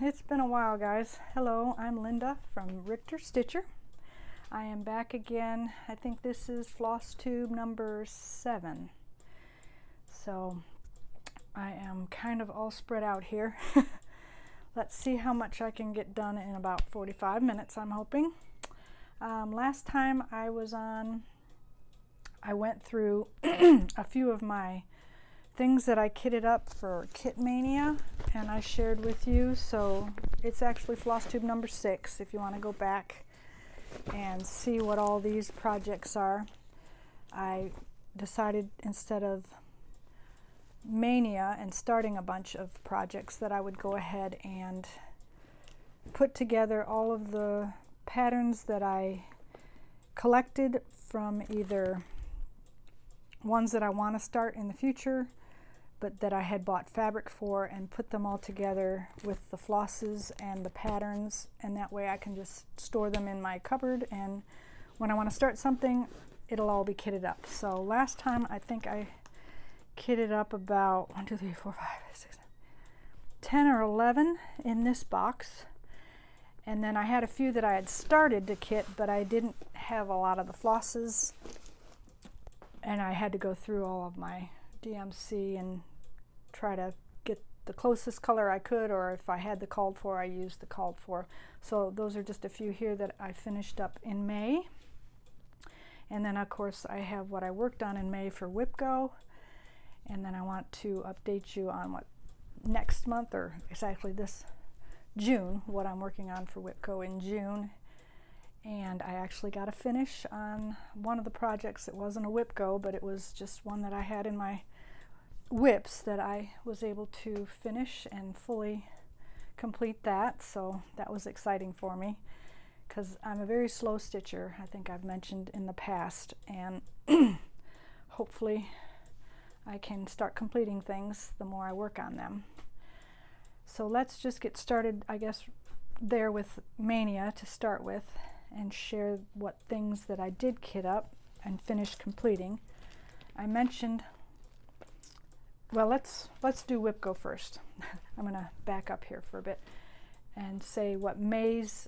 It's been a while, guys. Hello, I'm Linda from RichterStitcher. I am back again. I think this is Flosstube number 7. So I am kind of all spread out here. Let's see how much I can get done in about 45 minutes, I'm hoping. Last time I was on, I went through a few of my things that I kitted up for KitMaynia and I shared with you. So it's actually Flosstube number 6 if you want to go back and see what all these projects are. I decided instead of mania and starting a bunch of projects that I would go ahead and put together all of the patterns that I collected from either ones that I want to start in the future but that I had bought fabric for, and put them all together with the flosses and the patterns, and that way I can just store them in my cupboard, and when I want to start something it'll all be kitted up. So last time I think I kitted up about 1, 2, 3, 4, 5, 6, 10 or 11 in this box, and then I had a few that I had started to kit but I didn't have a lot of the flosses, and I had to go through all of my DMC and try to get the closest color I could, or if I had the called for, I used the called for. So those are just a few here that I finished up in May. And then of course I have what I worked on in May for Wipgo, and then I want to update you on what next month, or exactly this June, what I'm working on for Wipgo in June. And I actually got a finish on one of the projects. It wasn't a Wipgo, but it was just one that I had in my whips that I was able to finish and fully complete that. So that was exciting for me because I'm a very slow stitcher, I think I've mentioned in the past, and hopefully I can start completing things the more I work on them. So let's just get started, I guess, there with Mania to start with, and share what things that I did kit up and finish completing. I mentioned, well, let's do Wipgo first. I'm going to back up here for a bit and say what May's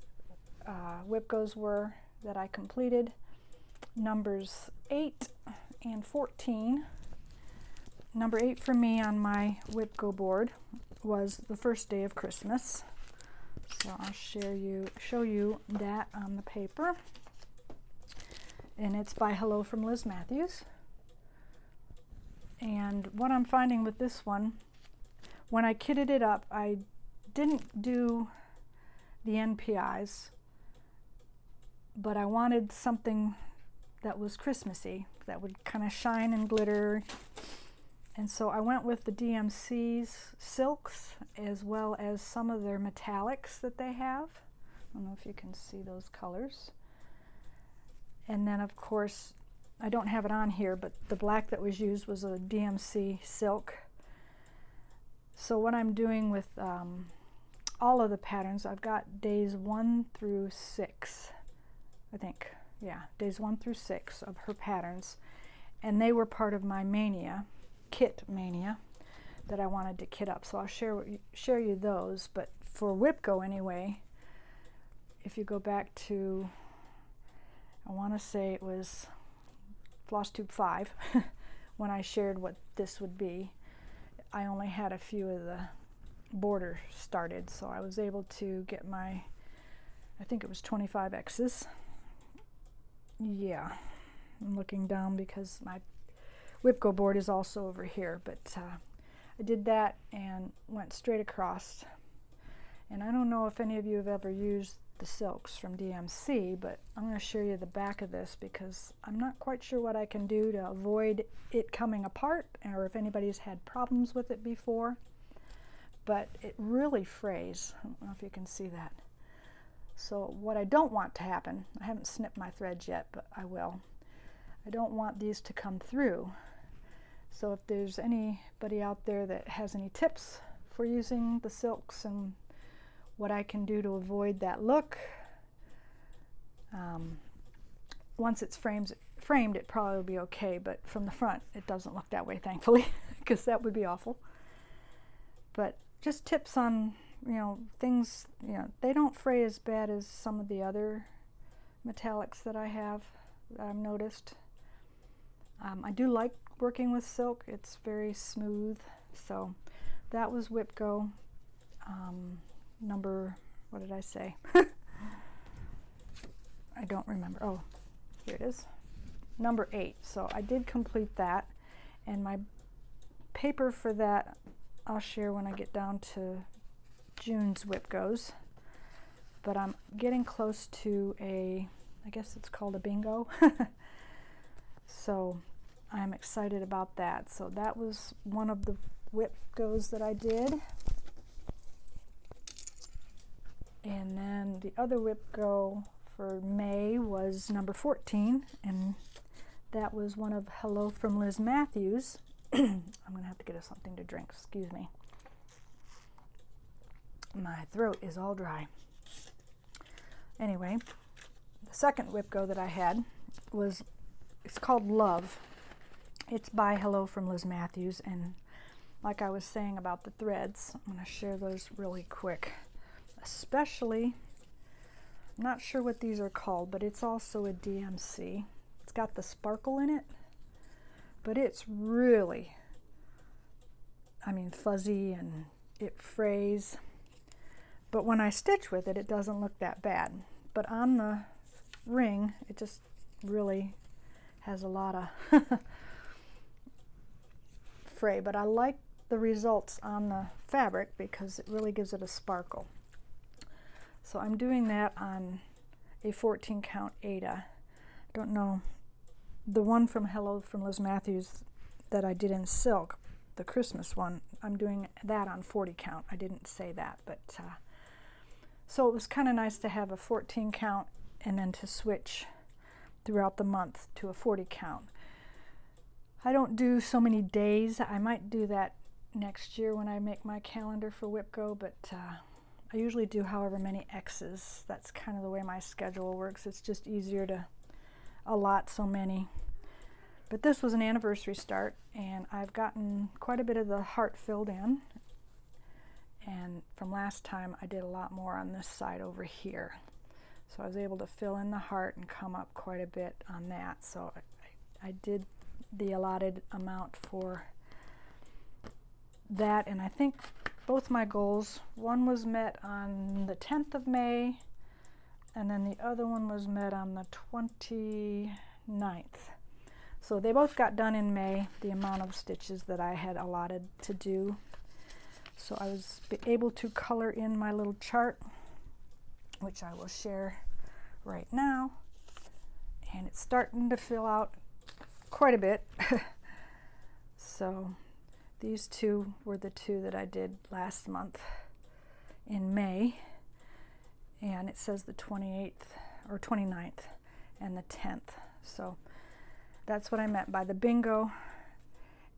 Wipgos were that I completed. Numbers 8 and 14. Number 8 for me on my Wipgo board was the first day of Christmas. So I'll show you that on the paper, and it's by Hello from Liz Matthews. And what I'm finding with this one, when I kitted it up, I didn't do the NPIs, but I wanted something that was Christmassy, that would kind of shine and glitter. And so I went with the DMC's silks, as well as some of their metallics that they have. I don't know if you can see those colors. And then of course, I don't have it on here, but the black that was used was a DMC silk. So what I'm doing with all of the patterns, I've got days 1 through 6, I think. Yeah, days 1 through 6 of her patterns. And they were part of my mania. KitMaynia that I wanted to kit up, so I'll share you those. But for Wipgo anyway, if you go back to, I want to say it was Flosstube 5 when I shared what this would be, I only had a few of the border started, so I was able to get my, I think it was 25 X's. Yeah, I'm looking down because my Wipgo board is also over here, but I did that and went straight across. And I don't know if any of you have ever used the silks from DMC, but I'm going to show you the back of this because I'm not quite sure what I can do to avoid it coming apart, or if anybody's had problems with it before. But it really frays. I don't know if you can see that. So what I don't want to happen, I haven't snipped my threads yet, but I will. I don't want these to come through. So if there's anybody out there that has any tips for using the silks and what I can do to avoid that look, once it's framed, it probably will be okay, but from the front it doesn't look that way, thankfully, because that would be awful. But just tips on you know, things, you know, they don't fray as bad as some of the other metallics that I have, that I've noticed. I do like working with silk. It's very smooth. So that was Wipgo number, what did I say? I don't remember. Oh, here it is. Number 8. So I did complete that. And my paper for that I'll share when I get down to June's Wipgos. But I'm getting close to a, I guess it's called a bingo. So I'm excited about that. So that was one of the Wipgos that I did. And then the other Wipgo for May was number 14, and that was one of Hello from Liz Matthews. I'm going to have to get us something to drink, excuse me. My throat is all dry. Anyway, the second Wipgo that I had was, it's called Love. It's by Hello from Liz Matthews, and like I was saying about the threads, I'm going to share those really quick. Especially, I'm not sure what these are called, but it's also a DMC. It's got the sparkle in it, but it's really, I mean, fuzzy and it frays. But when I stitch with it, it doesn't look that bad. But on the ring, it just really has a lot of fray. But I like the results on the fabric because it really gives it a sparkle. So I'm doing that on a 14 count Aida. I don't know, the one from Hello from Liz Matthews that I did in silk, the Christmas one, I'm doing that on 40 count. I didn't say that, but so it was kind of nice to have a 14 count and then to switch throughout the month to a 40 count. I don't do so many days. I might do that next year when I make my calendar for Wipgo, but I usually do however many X's. That's kind of the way my schedule works. It's just easier to allot so many. But this was an anniversary start, and I've gotten quite a bit of the heart filled in. And from last time, I did a lot more on this side over here. So I was able to fill in the heart and come up quite a bit on that. So I did the allotted amount for that, and I think both my goals, one was met on the 10th of May, and then the other one was met on the 29th. So they both got done in May, the amount of stitches that I had allotted to do. So I was able to color in my little chart, which I will share right now. And it's starting to fill out quite a bit. So these two were the two that I did last month in May. And it says the 28th or 29th and the 10th. So that's what I meant by the bingo.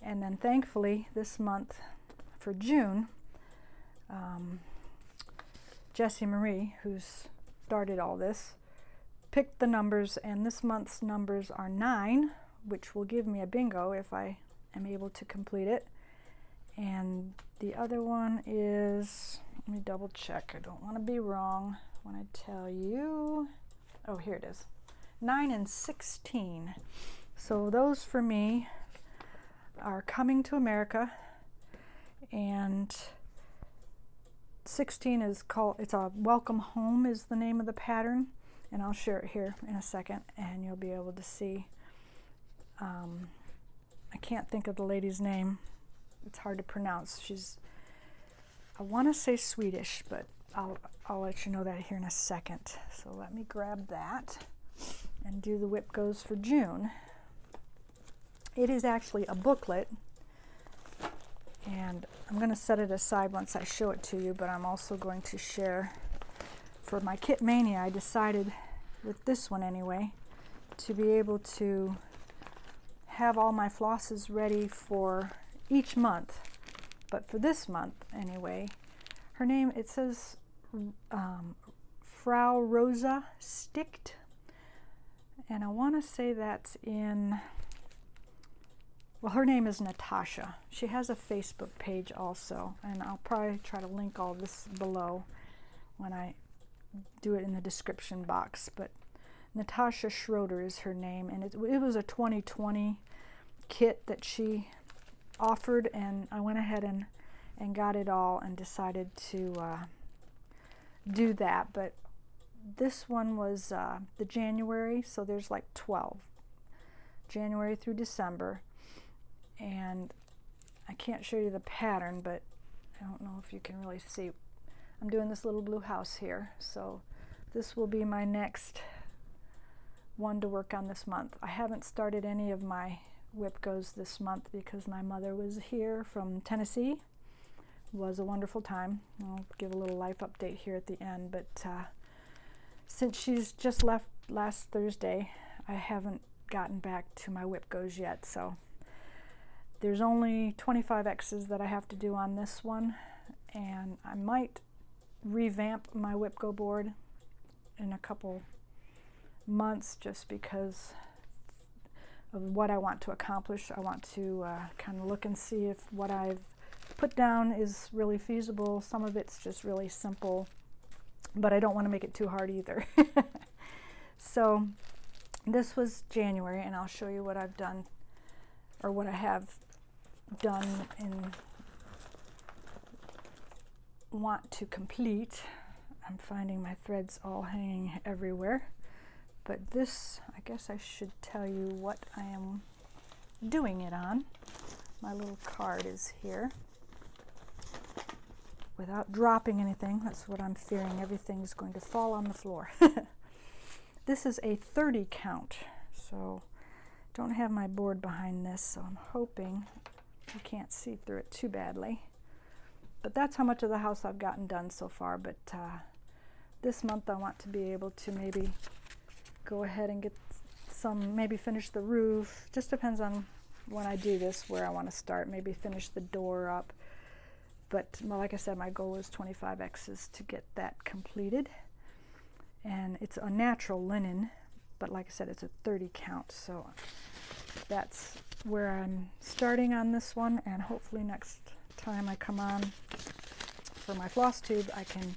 And then thankfully this month for June, Jessie Marie, who's started all this, picked the numbers, and this month's numbers are 9, which will give me a bingo if I am able to complete it. And the other one is, let me double check, I don't want to be wrong when I tell you. Oh, here it is, 9 and 16. So those for me are Coming to America, and 16 is called, it's a Welcome Home is the name of the pattern, and I'll share it here in a second and you'll be able to see. I can't think of the lady's name. It's hard to pronounce. She's, I want to say Swedish, but I'll let you know that here in a second. So let me grab that and do the Wipgos for June. It is actually a booklet, and I'm going to set it aside once I show it to you, but I'm also going to share for my KitMaynia. I decided with this one anyway to be able to have all my flosses ready for each month, but for this month anyway, her name, it says Frau Rosa Sticht, and I want to say that's in well, her name is Natascha. She has a Facebook page also, and I'll probably try to link all this below when I do it in the description box. But Natascha Schroder is her name, and it was a 2020 kit that she offered, and I went ahead and got it all and decided to do that. But this one was the January, so there's like 12, January through December. And I can't show you the pattern, but I don't know if you can really see. I'm doing this little blue house here, so this will be my next one to work on this month. I haven't started any of my Wipgos this month because my mother was here from Tennessee. It was a wonderful time. I'll give a little life update here at the end, but since she's just left last Thursday, I haven't gotten back to my Wipgos yet, so there's only 25 X's that I have to do on this one, and I might revamp my Wipgo board in a couple months just because of what I want to accomplish. I want to kind of look and see if what I've put down is really feasible. Some of it's just really simple, but I don't want to make it too hard either. So this was January, and I'll show you what I've done, or what I have done and want to complete. I'm finding my threads all hanging everywhere, but this, I guess I should tell you what I am doing it on. My little card is here. Without dropping anything, that's what I'm fearing. Everything's going to fall on the floor. This is a 30 count, so don't have my board behind this, so I'm hoping you can't see through it too badly. But that's how much of the house I've gotten done so far. But this month I want to be able to maybe go ahead and get some, maybe finish the roof. Just depends on when I do this, where I want to start. Maybe finish the door up. But well, like I said, my goal is 25 X's to get that completed. And it's a natural linen, but like I said, it's a 30 count. So that's where I'm starting on this one, and hopefully next time I come on for my floss tube, I can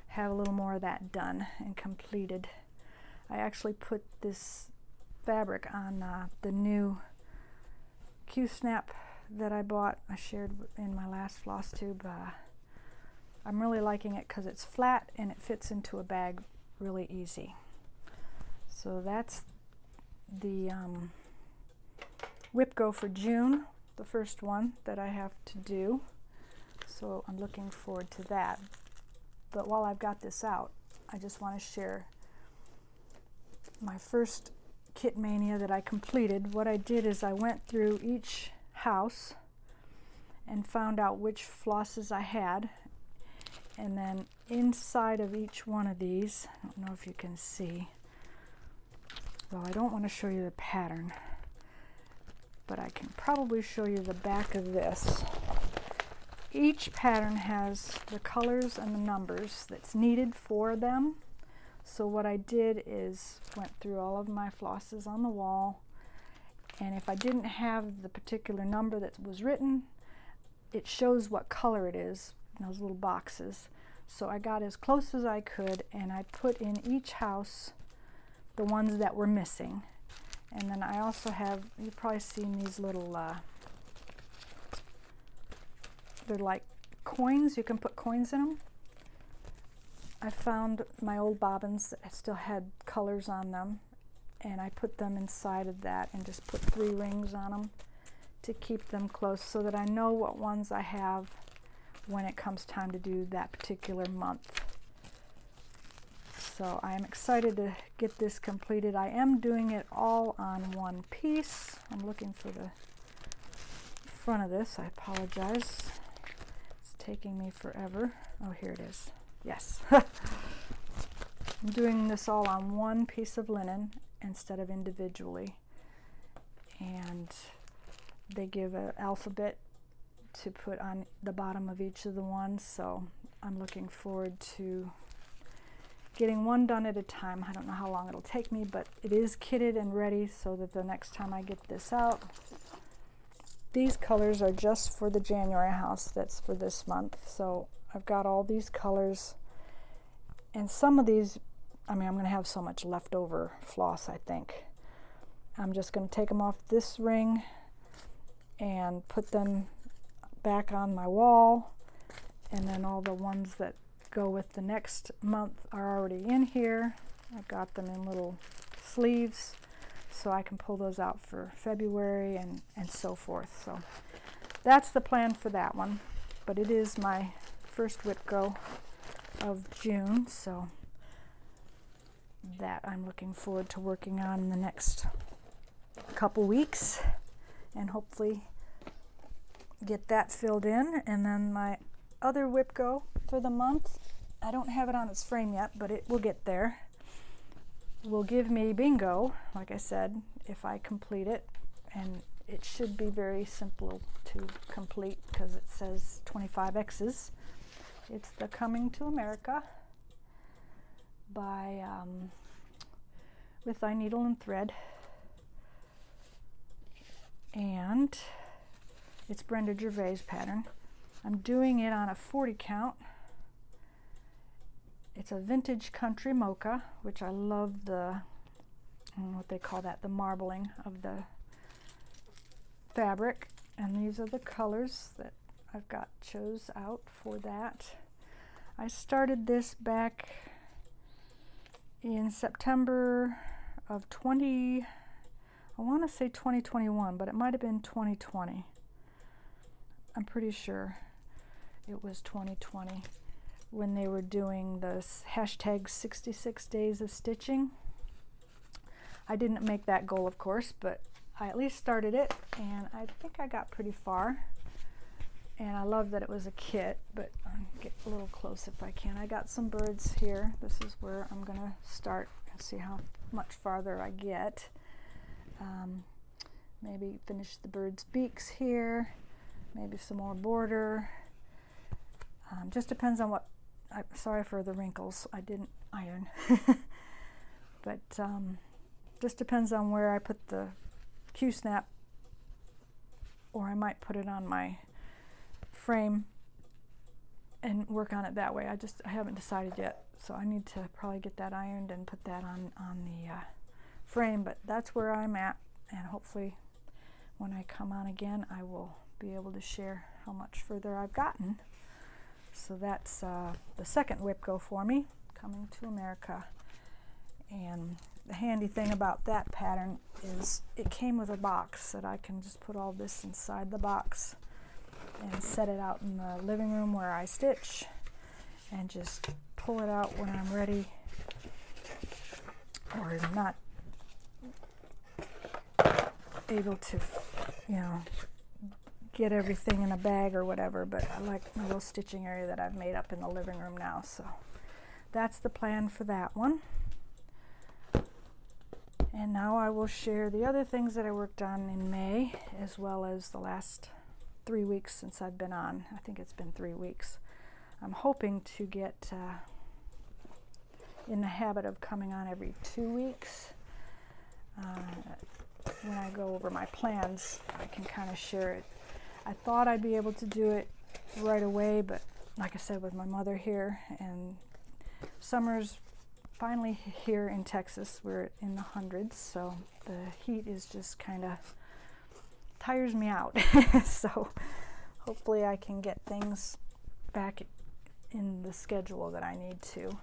have a little more of that done and completed. I actually put this fabric on the new Q-snap that I bought. I shared in my last floss tube. I'm really liking it because it's flat and it fits into a bag really easy. So that's the Wipgo for June, the first one that I have to do. So I'm looking forward to that. But while I've got this out, I just want to share my first KitMaynia that I completed. What I did is I went through each house and found out which flosses I had, and then inside of each one of these, I don't know if you can see, well, I don't want to show you the pattern, but I can probably show you the back of this. Each pattern has the colors and the numbers that's needed for them. So what I did is went through all of my flosses on the wall, and if I didn't have the particular number that was written, it shows what color it is in those little boxes. So I got as close as I could, and I put in each house the ones that were missing. And then I also have, you've probably seen these little, they're like coins. You can put coins in them. I found my old bobbins that still had colors on them, and I put them inside of that and just put 3 rings on them to keep them close so that I know what ones I have when it comes time to do that particular month. So I am excited to get this completed. I am doing it all on one piece. I'm looking for the front of this. I apologize. It's taking me forever. Oh, here it is. Yes. I'm doing this all on one piece of linen instead of individually. And they give an alphabet to put on the bottom of each of the ones. So I'm looking forward to getting one done at a time. I don't know how long it'll take me, but it is kitted and ready so that the next time I get this out, these colors are just for the January house. That's for this month. So I've got all these colors, and some of these, I mean, I'm going to have so much leftover floss, I think. I'm just going to take them off this ring and put them back on my wall, and then all the ones that go with the next month are already in here. I've got them in little sleeves, so I can pull those out for February and so forth. So that's the plan for that one. But it is my first Wipgo of June, so that I'm looking forward to working on in the next couple weeks, and hopefully get that filled in. And then my other Wipgo for the month, I don't have it on its frame yet, but it will get there, will give me bingo, like I said, if I complete it. And it should be very simple to complete because it says 25 X's. It's the Coming to America by with Thy Needle and Thread, and it's Brenda Gervais pattern. I'm doing it on a 40 count. It's a vintage country mocha, which I love the, I don't know what they call that, the marbling of the fabric. And these are the colors that I've got chose out for that. I started this back in September of I want to say 2021, but it might have been 2020. I'm pretty sure it was 2020 when they were doing this hashtag 66 days of stitching. I didn't make that goal, of course, but I at least started it, and I think I got pretty far. And I love that it was a kit, but I'll get a little close if I can. I got some birds here. This is where I'm going to start and see how much farther I get. Maybe finish the bird's beaks here, maybe some more border. Just depends on what, sorry for the wrinkles, I didn't iron. But just depends on where I put the Q-snap, or I might put it on my frame and work on it that way. I haven't decided yet, so I need to probably get that ironed and put that on the frame. But that's where I'm at, and hopefully when I come on again I will be able to share how much further I've gotten. So that's the second Wipgo for me, Coming to America. And the handy thing about that pattern is it came with a box that I can just put all this inside the box and set it out in the living room where I stitch, and just pull it out when I'm ready, or not able to, you know, get everything in a bag or whatever. But I like the little stitching area that I've made up in the living room now, so that's the plan for that one. And now I will share the other things that I worked on in May, as well as the last 3 weeks since I've been on. I think it's been 3 weeks. I'm hoping to get in the habit of coming on every 2 weeks. When I go over my plans, I can kind of share it. I thought I'd be able to do it right away, but like I said, with my mother here, and summer's finally here in Texas, we're in the hundreds, so the heat is just kind of tires me out. So hopefully I can get things back in the schedule that I need to.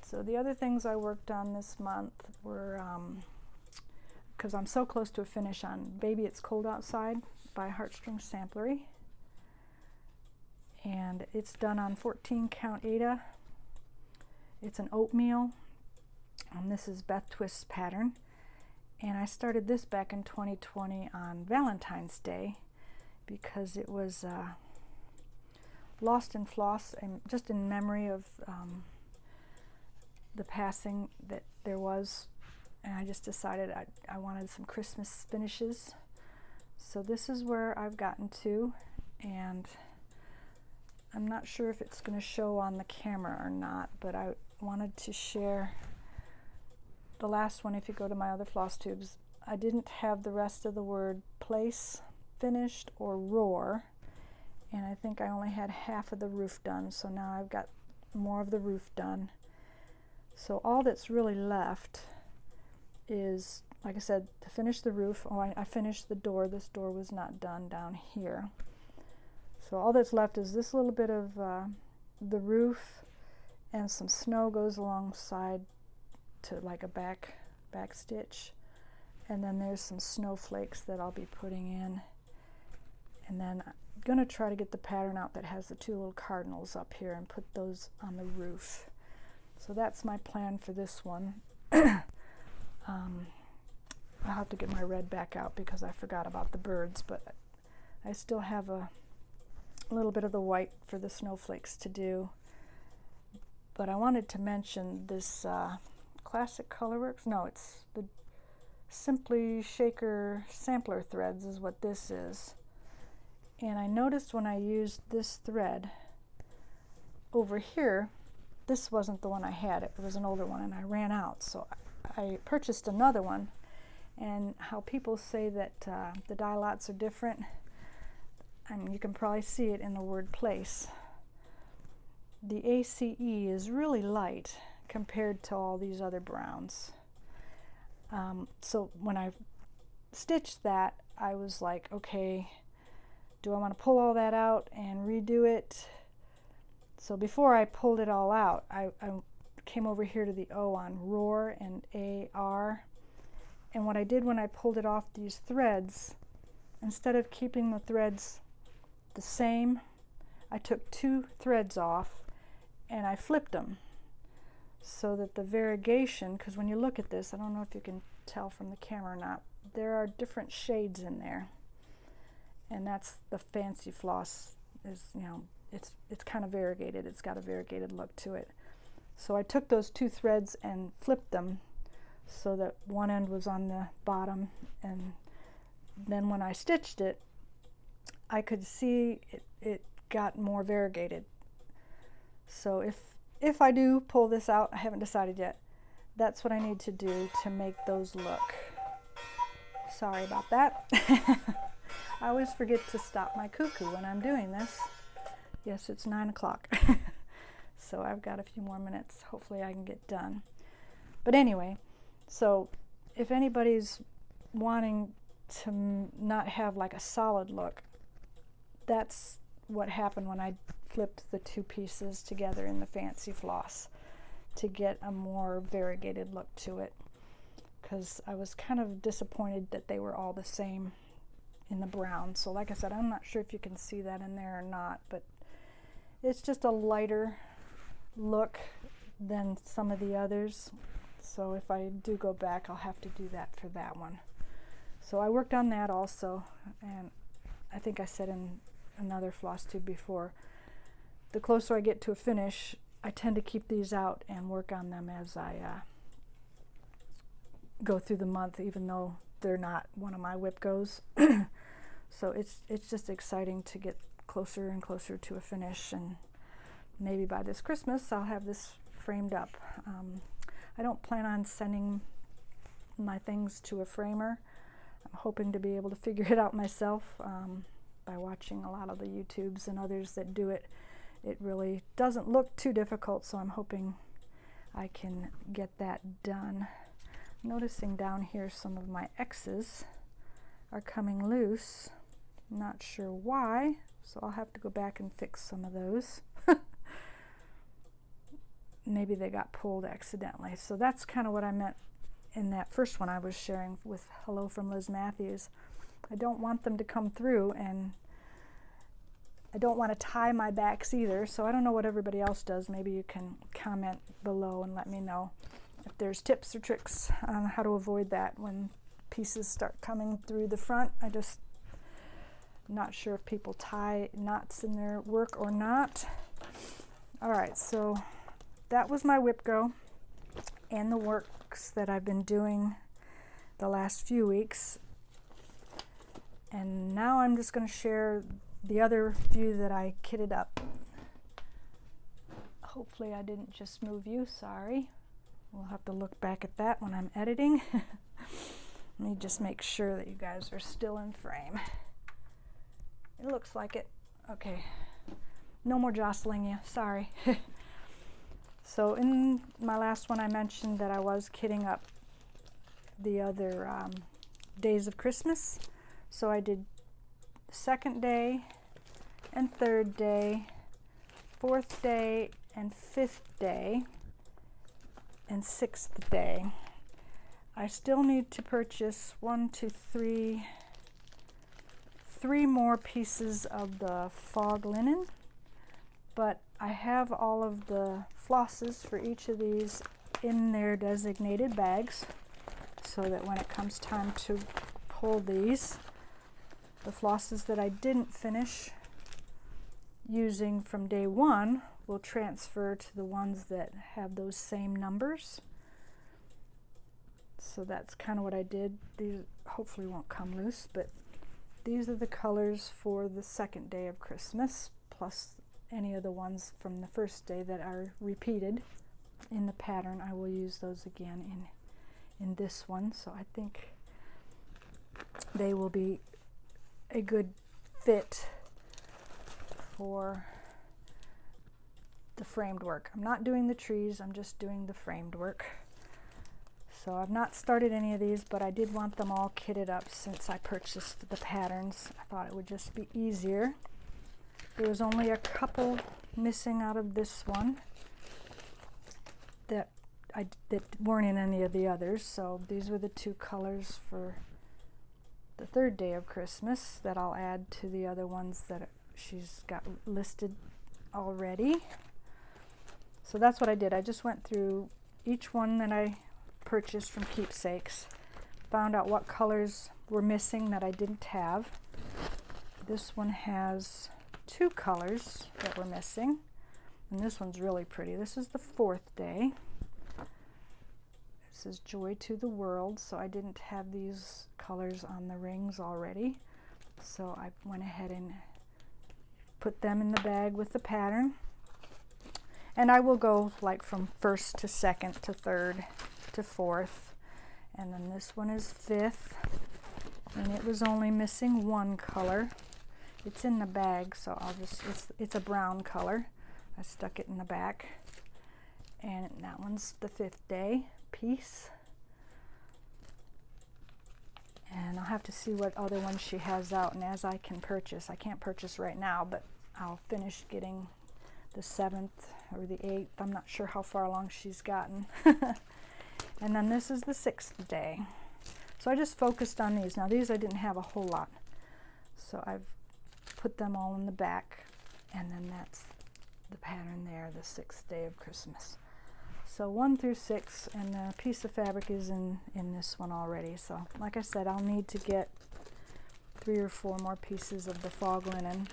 So the other things I worked on this month were, because I'm so close to a finish on Baby It's Cold Outside by Heartstring Samplery, and it's done on 14 count Aida. It's an oatmeal, and this is Beth Twists pattern. And I started this back in 2020 on Valentine's Day because it was lost in floss, and just in memory of the passing that there was. And I just decided I wanted some Christmas finishes. So this is where I've gotten to, and I'm not sure if it's going to show on the camera or not, but I wanted to share the last one. If you go to my other floss tubes, I didn't have the rest of the word place finished or roar, and I think I only had half of the roof done, so now I've got more of the roof done. So all that's really left is, like I said, to finish the roof. Oh, I finished the door. This door was not done down here. So all that's left is this little bit of the roof, and some snow goes alongside to like a back stitch. And then there's some snowflakes that I'll be putting in. And then I'm going to try to get the pattern out that has the two little cardinals up here and put those on the roof. So that's my plan for this one. I'll have to get my red back out because I forgot about the birds, but I still have a little bit of the white for the snowflakes to do. But I wanted to mention this Classic Colorworks. No, it's the Simply Shaker Sampler Threads is what this is. And I noticed when I used this thread over here, this wasn't the one I had. It was an older one and I ran out. So I purchased another one. And how people say that the dye lots are different, I mean, you can probably see it in the word place. The ACE is really light compared to all these other browns. So when I stitched that, I was like, okay, do I want to pull all that out and redo it? So before I pulled it all out, I came over here to the O on Roar and AR. And what I did when I pulled it off these threads, instead of keeping the threads the same, I took 2 threads off and I flipped them so that the variegation, because when you look at this, I don't know if you can tell from the camera or not, there are different shades in there. And that's the fancy floss, is, you know, it's kind of variegated. It's got a variegated look to it. So I took those 2 threads and flipped them so that one end was on the bottom, and then when I stitched it, I could see it got more variegated. So if I do pull this out, I haven't decided yet, that's what I need to do to make those look. Sorry about that. I always forget to stop my cuckoo when I'm doing this. Yes, it's 9 o'clock. So I've got a few more minutes. Hopefully I can get done. But anyway, so if anybody's wanting to not have like a solid look, that's what happened when I flipped the 2 pieces together in the fancy floss to get a more variegated look to it, because I was kind of disappointed that they were all the same in the brown. So like I said, I'm not sure if you can see that in there or not, but it's just a lighter look than some of the others. So if I do go back, I'll have to do that for that one. So I worked on that also, and I think I said in another floss tube before, the closer I get to a finish, I tend to keep these out and work on them as I go through the month, even though they're not one of my Wipgos. So it's just exciting to get closer and closer to a finish, and maybe by this Christmas I'll have this framed up. I don't plan on sending my things to a framer. I'm hoping to be able to figure it out myself by watching a lot of the YouTubes and others that do it. It really doesn't look too difficult, so I'm hoping I can get that done. Noticing down here some of my X's are coming loose. Not sure why, so I'll have to go back and fix some of those. Maybe they got pulled accidentally. So that's kind of what I meant in that first one I was sharing with Hello from Liz Matthews. I don't want them to come through, and I don't want to tie my backs either, so I don't know what everybody else does. Maybe you can comment below and let me know if there's tips or tricks on how to avoid that when pieces start coming through the front. I'm not sure if people tie knots in their work or not. All right, so that was my Wipgo and the works that I've been doing the last few weeks. And now I'm just going to share the other few that I kitted up. Hopefully I didn't just move you, sorry. We'll have to look back at that when I'm editing. Let me just make sure that you guys are still in frame. It looks like it. Okay. No more jostling you, sorry. So in my last one I mentioned that I was kitting up the other days of Christmas. So I did second day and third day, fourth day and fifth day, and sixth day. I still need to purchase three more pieces of the fog linen, but I have all of the flosses for each of these in their designated bags, so that when it comes time to pull these, the flosses that I didn't finish using from day one will transfer to the ones that have those same numbers. So that's kind of what I did. These hopefully won't come loose, but these are the colors for the second day of Christmas, plus any of the ones from the first day that are repeated in the pattern. I will use those again in this one, so I think they will be a good fit for the framed work. I'm not doing the trees, I'm just doing the framed work. So I've not started any of these, but I did want them all kitted up since I purchased the patterns. I thought it would just be easier. There was only a couple missing out of this one that weren't in any of the others, so these were the two colors for the third day of Christmas that I'll add to the other ones that she's got listed already. So that's what I did. I just went through each one that I purchased from Keepsakes, found out what colors were missing that I didn't have. This one has two colors that were missing, and this one's really pretty. This is the fourth day. This is Joy to the World, so I didn't have these colors on the rings already, so I went ahead and put them in the bag with the pattern. And I will go like from first to second to third to fourth, and then this one is fifth, and it was only missing one color. It's in the bag, so I'll just, it's a brown color. I stuck it in the back, and that one's the fifth day piece. And I'll have to see what other ones she has out, and as I can purchase. I can't purchase right now, but I'll finish getting the 7th or the 8th. I'm not sure how far along she's gotten. And then this is the 6th day. So I just focused on these. Now these I didn't have a whole lot, so I've put them all in the back, and then that's the pattern there, the 6th day of Christmas. So 1 through 6, and a piece of fabric is in this one already. So like I said, I'll need to get 3 or 4 more pieces of the fog linen,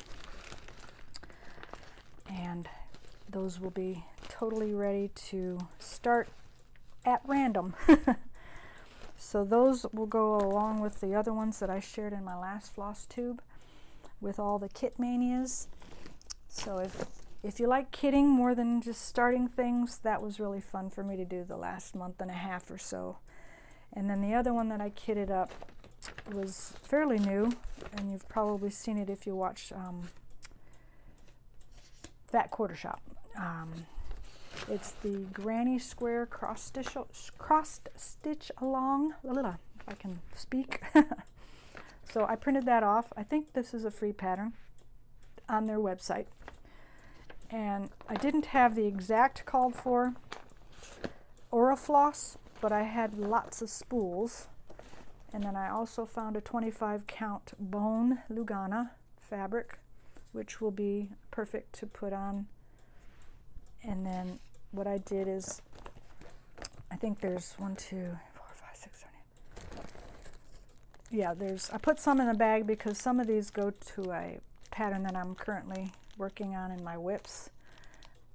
and those will be totally ready to start at random. So those will go along with the other ones that I shared in my last floss tube with all the KitMaynias. So if you like kitting more than just starting things, that was really fun for me to do the last month and a half or so. And then the other one that I kitted up was fairly new, and you've probably seen it if you watch Fat Quarter Shop. It's the Granny Square cross stitch along, if I can speak. So I printed that off. I think this is a free pattern on their website. And I didn't have the exact called for Aurifil, but I had lots of spools. And then I also found a 25 count Bone Lugana fabric, which will be perfect to put on. And then what I did is, I think there's 1, 2, 4, 5, 6, 7, 8. Yeah, I put some in the bag because some of these go to a pattern that I'm currently working on in my whips.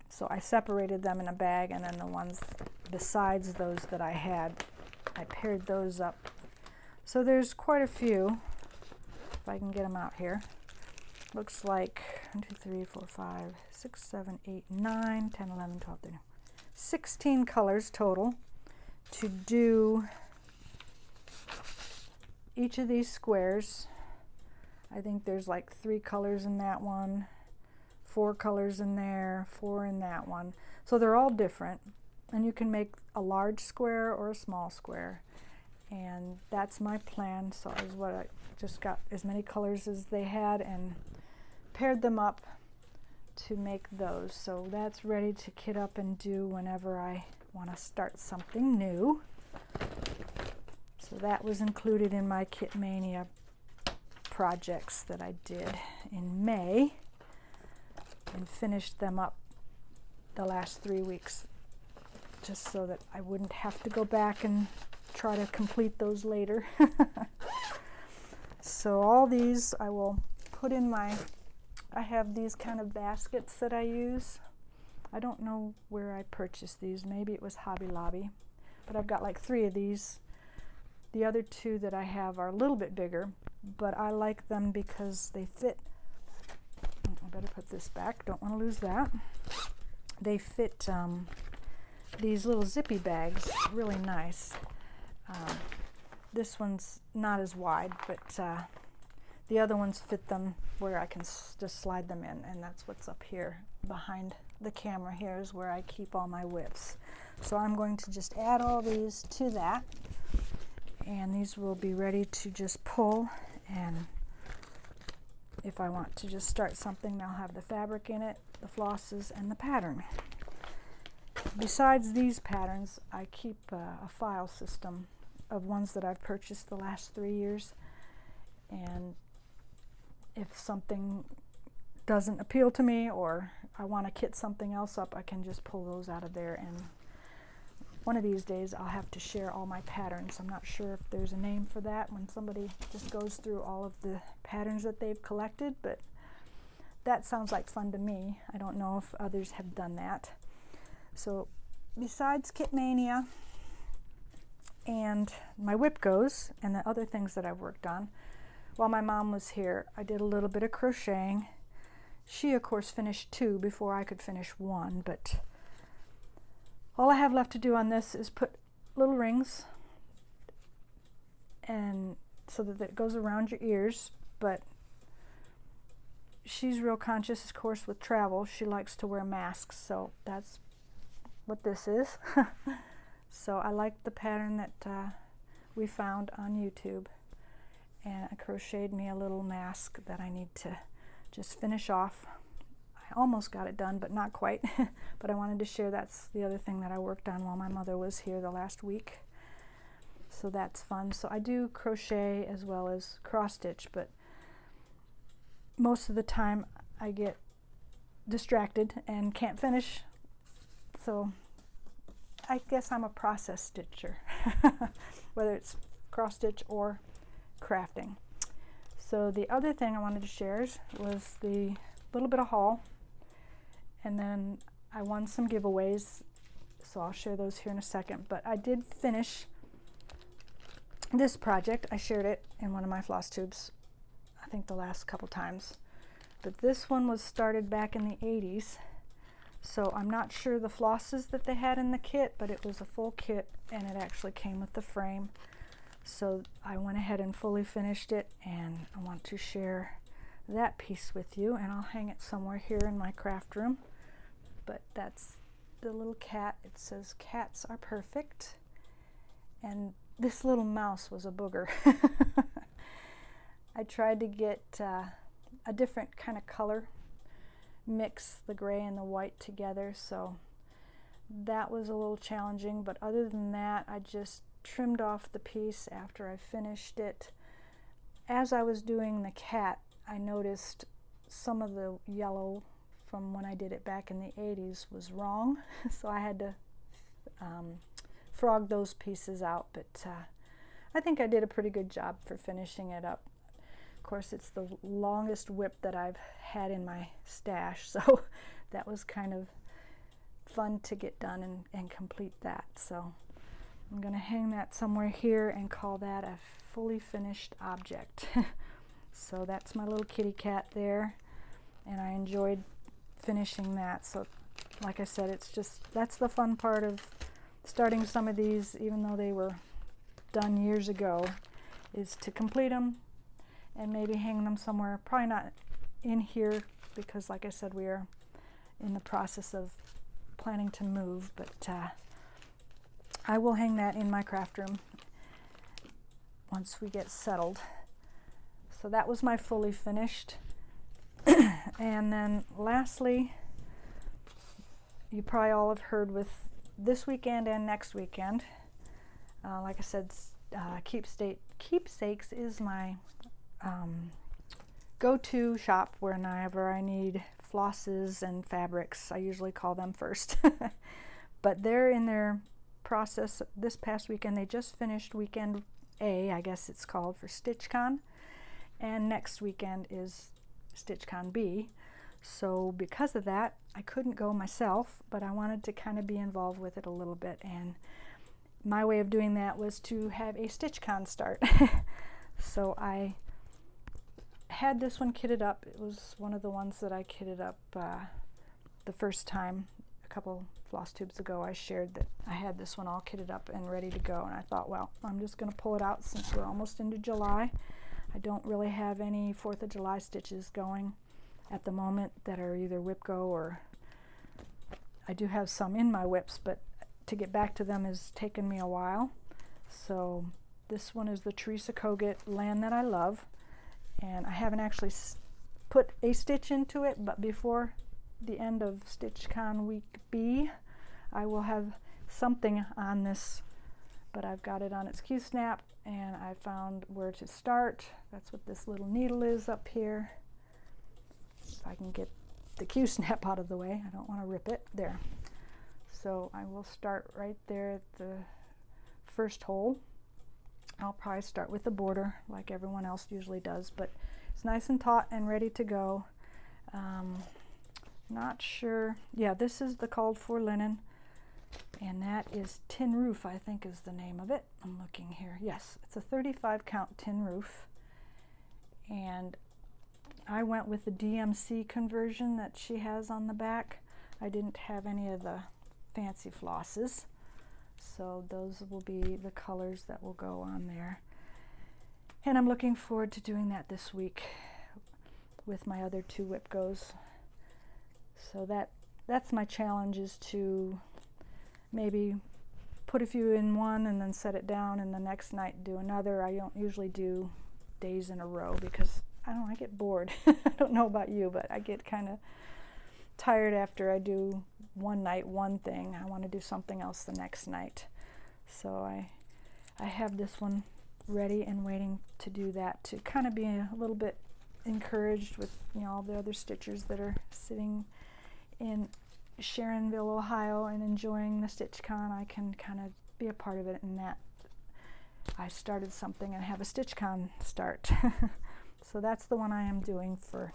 So I separated them in a bag, and then the ones besides those that I had, I paired those up. So there's quite a few, if I can get them out here. Looks like 1, 2, 3, 4, 5, 6, 7, 8, 9, 10, 11, 12, 13, 16 colors total to do each of these squares. I think there's like 3 colors in that one, 4 colors in there, 4 in that one. So they're all different, and you can make a large square or a small square. And that's my plan. So is what I just got as many colors as they had and paired them up to make those. So that's ready to kit up and do whenever I want to start something new. So that was included in my KitMaynia projects that I did in May and finished them up the last 3 weeks, just so that I wouldn't have to go back and try to complete those later. So all these I will put in I have these kind of baskets that I use. I don't know where I purchased these. Maybe it was Hobby Lobby, but I've got like 3 of these. The other 2 that I have are a little bit bigger, but I like them because they fit. I better put this back, don't want to lose that. They fit these little zippy bags really nice. This one's not as wide, but the other ones fit them where I can just slide them in, and that's what's up here behind the camera. Here is where I keep all my whips. So I'm going to just add all these to that, and these will be ready to just pull, and if I want to just start something, I'll have the fabric in it, the flosses, and the pattern. Besides these patterns, I keep a file system of ones that I've purchased the last 3 years, and if something doesn't appeal to me or I want to kit something else up, I can just pull those out of there, and one of these days I'll have to share all my patterns. I'm not sure if there's a name for that when somebody just goes through all of the patterns that they've collected, but that sounds like fun to me. I don't know if others have done that. So besides KitMaynia and my Wipgos and the other things that I've worked on, while my mom was here, I did a little bit of crocheting. She, of course, finished 2 before I could finish 1, but all I have left to do on this is put little rings, and so that it goes around your ears. But she's real conscious, of course, with travel. She likes to wear masks, so that's what this is. So I like the pattern that we found on YouTube, and I crocheted me a little mask that I need to just finish off. I almost got it done, but not quite. But I wanted to share that's the other thing that I worked on while my mother was here the last week. So that's fun. So I do crochet as well as cross stitch, but most of the time I get distracted and can't finish. So I guess I'm a process stitcher, whether it's cross stitch or crafting. So the other thing I wanted to share was the little bit of haul, and then I won some giveaways, so I'll share those here in a second. But I did finish this project. I shared it in one of my floss tubes, I think the last couple times, but this one was started back in the 80s. So I'm not sure the flosses that they had in the kit, but it was a full kit, and it actually came with the frame. So I went ahead and fully finished it, and I want to share that piece with you, and I'll hang it somewhere here in my craft room. But that's the little cat. It says cats are perfect, and this little mouse was a booger. I tried to get a different kind of color, mix the gray and the white together, so that was a little challenging. But other than that, I just trimmed off the piece after I finished it. As I was doing the cat, I noticed some of the yellow from when I did it back in the 80s was wrong, so I had to frog those pieces out, but I think I did a pretty good job for finishing it up. Of course, it's the longest whip that I've had in my stash, so that was kind of fun to get done and complete that. So I'm going to hang that somewhere here and call that a fully finished object. So that's my little kitty cat there, and I enjoyed finishing that. So like I said, it's just, that's the fun part of starting some of these, even though they were done years ago, is to complete them and maybe hang them somewhere. Probably not in here because, like I said, we are in the process of planning to move, but I will hang that in my craft room once we get settled. So that was my fully finished. And then lastly, you probably all have heard with this weekend and next weekend. Like I said, Keepsakes is my go-to shop whenever I need flosses and fabrics. I usually call them first. But they're in their process this past weekend. They just finished weekend A, I guess it's called, for StitchCon. And next weekend is StitchCon B. So because of that, I couldn't go myself, but I wanted to kind of be involved with it a little bit. And my way of doing that was to have a StitchCon start. So I had this one kitted up. It was one of the ones that I kitted up the first time a couple floss tubes ago. I shared that I had this one all kitted up and ready to go, and I thought, well, I'm just going to pull it out since we're almost into July. I don't really have any 4th of July stitches going at the moment that are either Wipgo, or I do have some in my whips, but to get back to them has taken me a while. So this one is the Teresa Kogut Land That I Love, and I haven't actually put a stitch into it, but before the end of StitchCon week B, I will have something on this. But I've got it on its Q-snap, and I found where to start. That's what this little needle is up here. If I can get the Q-snap out of the way, I don't want to rip it. There. So I will start right there at the first hole. I'll probably start with the border like everyone else usually does, but it's nice and taut and ready to go. Not sure. Yeah, this is the called for linen, and that is Tin Roof, I think is the name of it. I'm looking here. Yes, it's a 35 count tin roof, and I went with the DMC conversion that she has on the back. I didn't have any of the fancy flosses, so those will be the colors that will go on there. And I'm looking forward to doing that this week with my other 2 Wipgos. So that's my challenge, is to maybe put a few in one and then set it down, and the next night do another. I don't usually do days in a row because I get bored. I don't know about you, but I get kind of tired after I do one night one thing. I want to do something else the next night. So I have this one ready and waiting to do that, to kind of be a little bit encouraged with, you know, all the other stitchers that are sitting in Sharonville, Ohio and enjoying the StitchCon. I can kind of be a part of it, in that I started something and have a StitchCon start. So that's the one I am doing for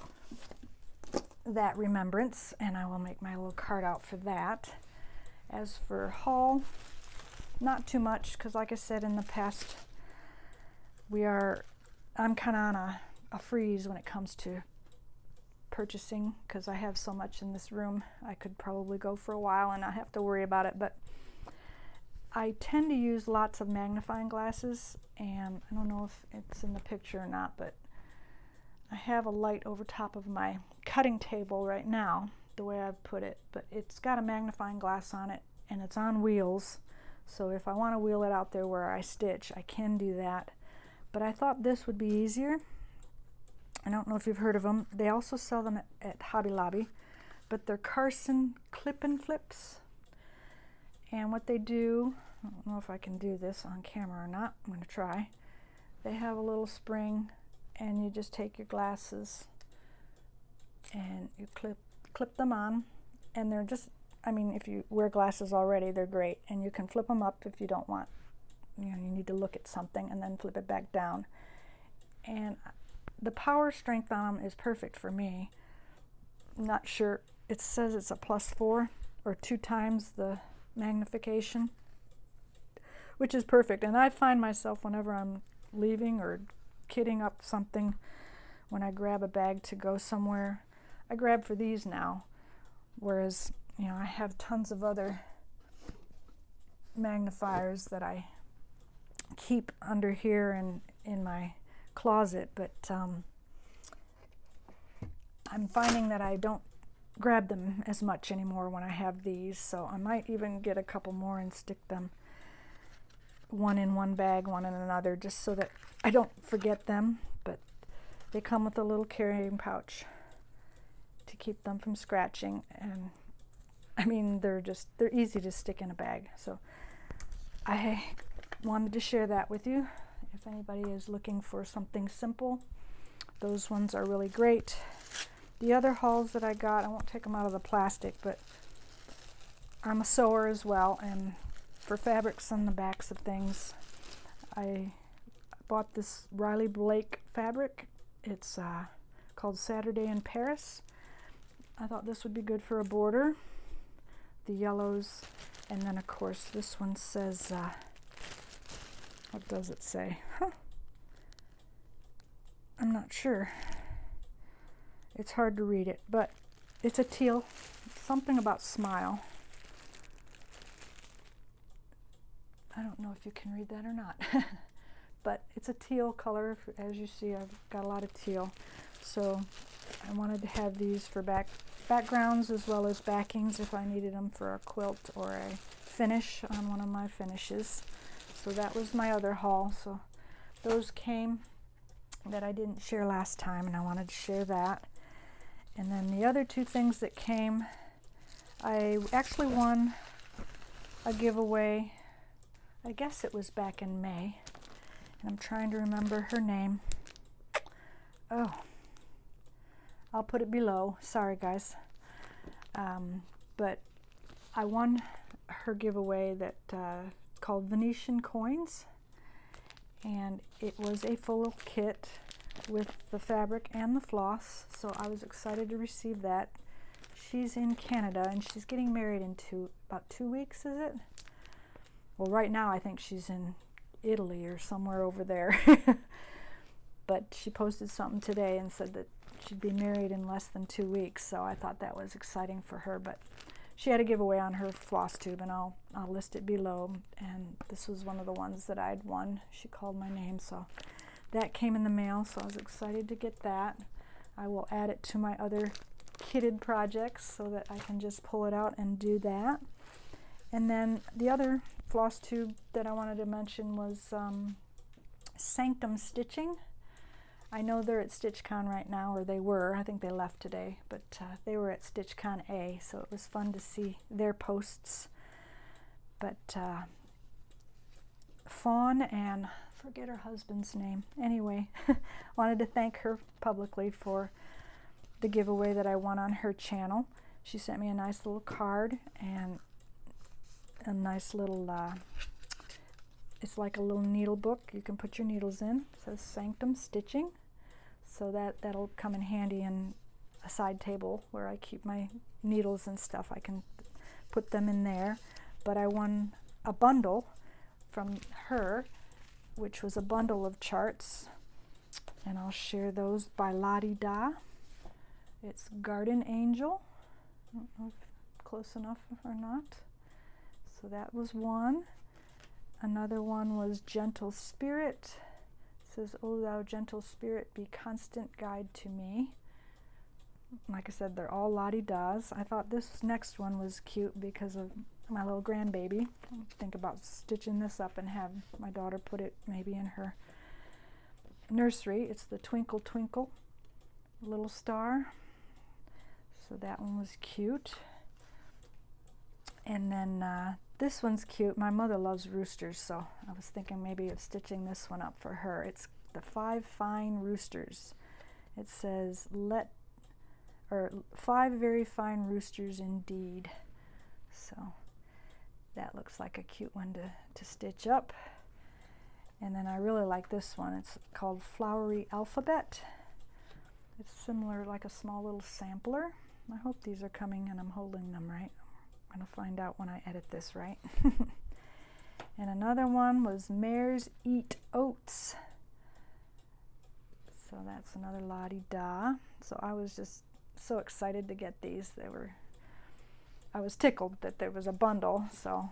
that remembrance, and I will make my little card out for that. As for haul, not too much, because like I said in the past, I'm kind of on a freeze when it comes to purchasing, because I have so much in this room. I could probably go for a while and not have to worry about it, but I tend to use lots of magnifying glasses, and I don't know if it's in the picture or not, but I have a light over top of my cutting table right now, the way I've put it, but it's got a magnifying glass on it, and it's on wheels, so if I want to wheel it out there where I stitch, I can do that. But I thought this would be easier. I don't know if you've heard of them. They also sell them at Hobby Lobby, but they're Carson clip and flips. And what they do, I don't know if I can do this on camera or not. I'm going to try. They have a little spring, and you just take your glasses and you clip them on, and they're just, I mean, if you wear glasses already, they're great, and you can flip them up if you don't want, you know, you need to look at something, and then flip it back down. And the power strength on them is perfect for me. I'm not sure, it says it's a +4 or 2 times the magnification, which is perfect. And I find myself, whenever I'm leaving or kitting up something, when I grab a bag to go somewhere, I grab for these now, whereas, you know, I have tons of other magnifiers that I keep under here and in my closet, but I'm finding that I don't grab them as much anymore when I have these, so I might even get a couple more and stick them one in one bag, one in another, just so that I don't forget them. But they come with a little carrying pouch to keep them from scratching, and I mean they're easy to stick in a bag. So I wanted to share that with you. If anybody is looking for something simple, those ones are really great. The other hauls that I got, I won't take them out of the plastic, but I'm a sewer as well, and for fabrics on the backs of things, I bought this Riley Blake fabric. It's called Saturday in Paris. I thought this would be good for a border. The yellows, and then of course this one says, what does it say? I'm not sure. It's hard to read it, but it's a teal, something about smile. I don't know if you can read that or not, but it's a teal color. As you see, I've got a lot of teal. So I wanted to have these for backgrounds as well as backings if I needed them for a quilt or a finish on one of my finishes. So that was my other haul. So those came that I didn't share last time, and I wanted to share that. And then the other two things that came, I actually won a giveaway. I guess it was back in May, and I'm trying to remember her name. Oh, I'll put it below. Sorry, guys. But I won her giveaway that called Venetian Coins, and it was a full kit with the fabric and the floss, so I was excited to receive that. She's in Canada, and she's getting married in about 2 weeks, is it? Well, right now I think she's in Italy or somewhere over there. But she posted something today and said that she'd be married in less than 2 weeks, so I thought that was exciting for her. But she had a giveaway on her floss tube, and I'll list it below, and this was one of the ones that I'd won. She called my name, so that came in the mail, so I was excited to get that. I will add it to my other kitted projects so that I can just pull it out and do that. And then the other floss tube that I wanted to mention was Sanctum Stitching. I know they're at StitchCon right now, or they were. I think they left today, but they were at StitchCon A, so it was fun to see their posts. But Fawn, and I forget her husband's name. Anyway, wanted to thank her publicly for the giveaway that I won on her channel. She sent me a nice little card and a nice little, it's like a little needle book. You can put your needles in. It says Sanctum Stitching. So that'll come in handy in a side table where I keep my needles and stuff. I can put them in there. But I won a bundle from her, which was a bundle of charts, and I'll share those by Lottie Da. It's Garden Angel. I don't know if close enough or not. So that was one. Another one was Gentle Spirit. It says, "O thou gentle spirit, be constant guide to me." Like I said, they're all Lottie Da's. I thought this next one was cute because of my little grandbaby. I think about stitching this up and have my daughter put it maybe in her nursery. It's the Twinkle Twinkle Little Star. So that one was cute. And then this one's cute. My mother loves roosters, so I was thinking maybe of stitching this one up for her. It's the 5 Fine Roosters. It says, 5 very fine roosters indeed. So that looks like a cute one to stitch up. And then I really like this one. It's called Flowery Alphabet. It's similar, like a small little sampler. I hope these are coming and I'm holding them right. I'm going to find out when I edit this right. And another one was Mares Eat Oats. So that's another Lottie Da. So I was just so excited to get these. I was tickled that there was a bundle. So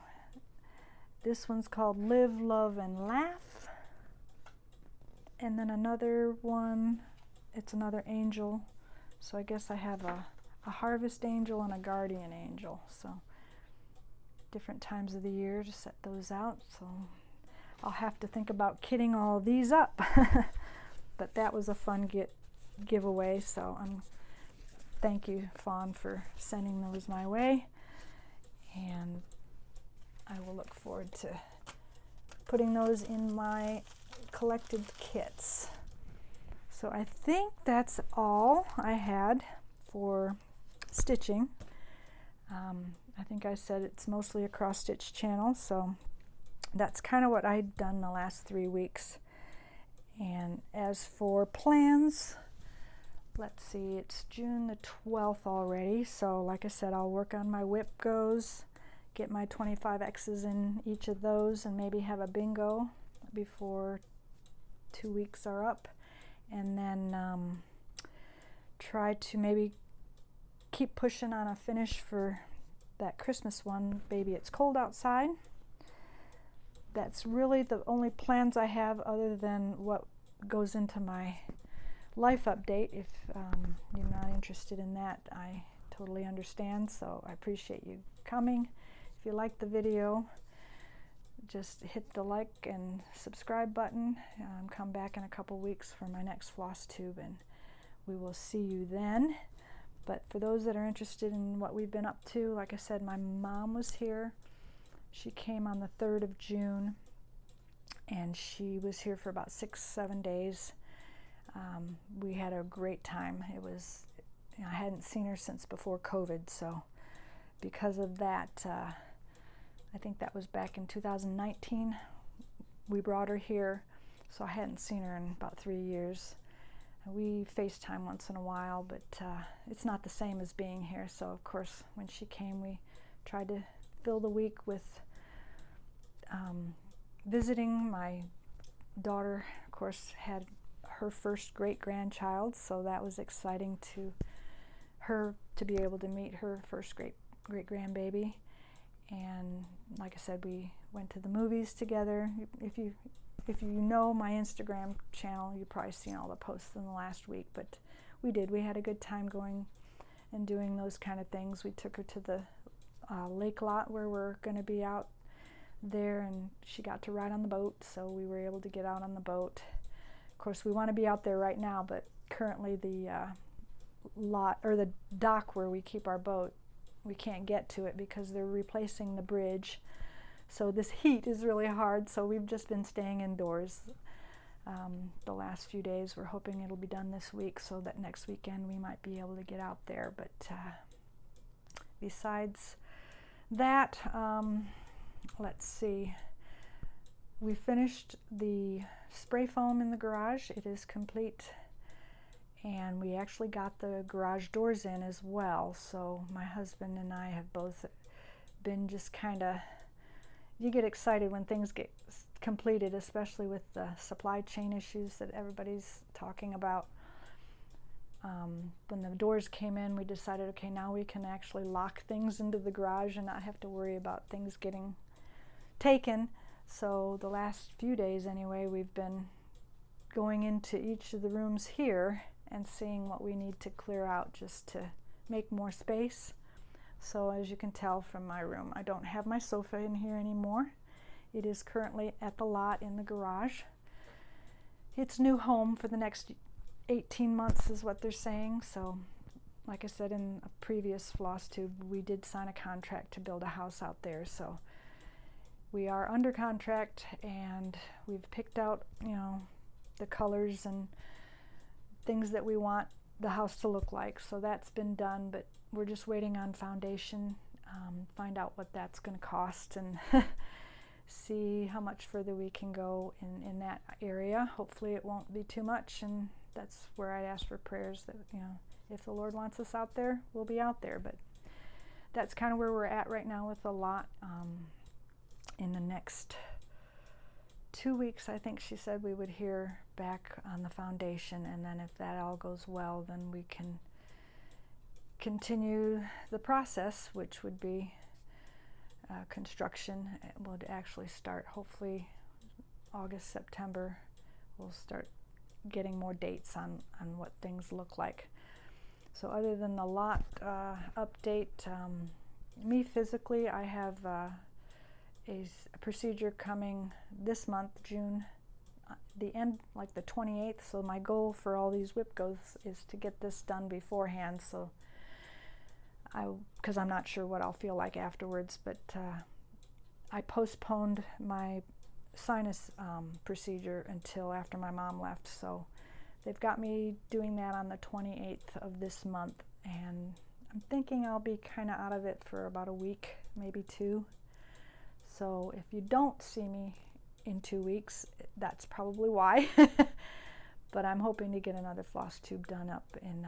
this one's called Live, Love, and Laugh. And then another one, it's another angel. So I guess I have a harvest angel and a guardian angel. So different times of the year to set those out. So I'll have to think about kitting all these up. But that was a fun giveaway. So thank you, Fawn, for sending those my way. And I will look forward to putting those in my collected kits. So I think that's all I had for stitching. I think I said it's mostly a cross stitch channel, so that's kind of what I've done the last 3 weeks. And as for plans, let's see, it's June the 12th already, so like I said, I'll work on my Wipgos, get my 25X's in each of those, and maybe have a bingo before 2 weeks are up, and then try to maybe keep pushing on a finish for that Christmas one, Baby It's Cold Outside. That's really the only plans I have other than what goes into my life update. If you're not interested in that, I totally understand, so I appreciate you coming. If you like the video, just hit the like and subscribe button. Come back in a couple weeks for my next floss tube, and we will see you then. But for those that are interested in what we've been up to, like I said, my mom was here. She came on the 3rd of June, and she was here for about 6-7 days. We had a great time. It was, I hadn't seen her since before COVID, so because of that, I think that was back in 2019. We brought her here, so I hadn't seen her in about 3 years. We FaceTime once in a while, but it's not the same as being here. So of course, when she came, we tried to fill the week with visiting. My daughter, of course, had her first great-grandchild, so that was exciting to her to be able to meet her first great-grandbaby. And like I said, we went to the movies together. If you know my Instagram channel, you've probably seen all the posts in the last week, but we had a good time going and doing those kind of things. We took her to the lake lot where we're going to be out there, and she got to ride on the boat, so we were able to get out on the boat. Of course, we want to be out there right now, but currently the lot, or the dock where we keep our boat, we can't get to it because they're replacing the bridge. So this heat is really hard, so we've just been staying indoors the last few days. We're hoping it'll be done this week so that next weekend we might be able to get out there. But besides that, let's see. We finished the spray foam in the garage. It is complete. And we actually got the garage doors in as well. So my husband and I have both been just kind of, you get excited when things get completed, especially with the supply chain issues that everybody's talking about. When the doors came in, we decided, okay, now we can actually lock things into the garage and not have to worry about things getting taken. So the last few days anyway, we've been going into each of the rooms here and seeing what we need to clear out just to make more space. So as you can tell from my room, I don't have my sofa in here anymore. It is currently at the lot in the garage. It's new home for the next 18 months is what they're saying. So like I said in a previous floss tube, we did sign a contract to build a house out there. So we are under contract, and we've picked out, you know, the colors and things that we want the house to look like. So that's been done, but we're just waiting on foundation, find out what that's going to cost, and see how much further we can go in that area. Hopefully it won't be too much, and that's where I ask for prayers that, you know, if the Lord wants us out there, we'll be out there. But that's kind of where we're at right now with the lot. In the next 2 weeks, I think she said we would hear back on the foundation, and then if that all goes well, then we can continue the process, which would be construction. It would actually start hopefully August, September. We'll start getting more dates on what things look like. So other than the lot update, me physically, I have a procedure coming this month, June, the end, like the 28th. So my goal for all these Wipgos is to get this done beforehand. So because I'm not sure what I'll feel like afterwards, but I postponed my sinus procedure until after my mom left. So they've got me doing that on the 28th of this month, and I'm thinking I'll be kind of out of it for about a week, maybe 2. So if you don't see me in 2 weeks, that's probably why. But I'm hoping to get another floss tube done up in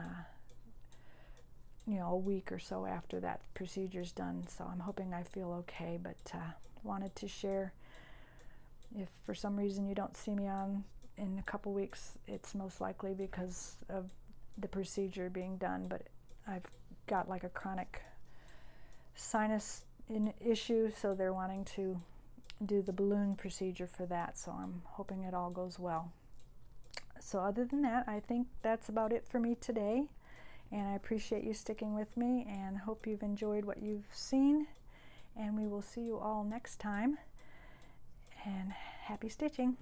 a week or so after that procedure's done. So I'm hoping I feel okay, but wanted to share. If for some reason you don't see me on in a couple weeks, it's most likely because of the procedure being done, but I've got like a chronic sinus issue, so they're wanting to do the balloon procedure for that, so I'm hoping it all goes well. So other than that, I think that's about it for me today, and I appreciate you sticking with me and hope you've enjoyed what you've seen, and we will see you all next time, and happy stitching.